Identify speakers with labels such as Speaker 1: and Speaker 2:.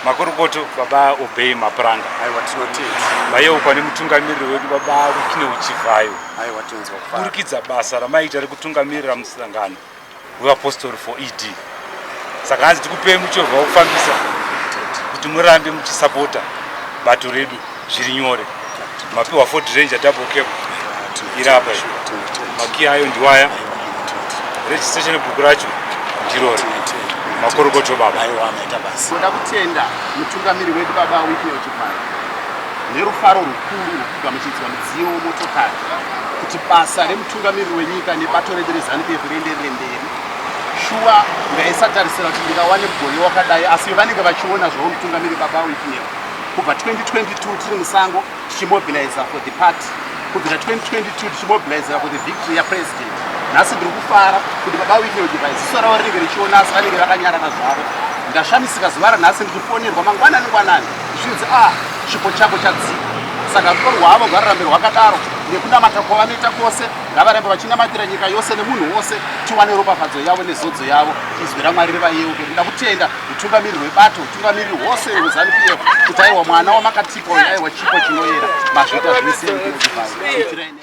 Speaker 1: Makorokoto baba Obey Mapranga.
Speaker 2: Aiwa tinotedza.
Speaker 1: Vayewo pane mutungamiriri wedu baba Rukine Uchivhayo.
Speaker 2: Aiwa tinonzwa kufara.
Speaker 1: Kurikidza basa ramaita rekutungamirira musangano weapostori for ED. Saka hanzi tikupei muchovha wekufambisa kuti murambe muchisapota bato redu zviri nyore. Mapiwa Ford Ranger double cab irapa. Maki ayo ndiwaya. Registration book racho ndirori. Makorokoto baba.
Speaker 2: Aiwa amaita basa. Toda kutenda mutungamiri wedu baba Rukine Uchivhayo nerufaro rukuru rwekugamuchidzwa mudziyo wemotokari kuti basa remutungamiriri wenyika nebato redu reZANU-PF rienderere mberi. Shuwa ngaisatarisira kuti ndingawane mugore wakadai, asi vanenge vachiona zvavo mutungamiriri baba Rukine. Kubva 2022 tiri musango tichimobiliza for the party. Kubvira 2022 tichimobiliza for the victory yapresident. Nhasi ndiri kufara kuti baba Rukine Uchivhayo ziso ravo rinenge richiona asi vanenge vakanyarara zvavo. Ndashamisika zuva ranhasi ndichifonerwa mangwanani zvinzi chipo chako chadzika. Saka rudo rwavo ngarurambe rwakadaro nekunamata kwavanoita kwose ngavarambe vachinamatira nyika yose nemunhu wose tiwane ropafadzo yavo nezodzo yavo izwi raMwari rivayeuke. Ndida kutenda utungamiriri hwebato utungamiriri hwose hweZANU-PF kuti aiwa mwana wamakatipa uyu aiwa chipo chinoyera mazvita zvese.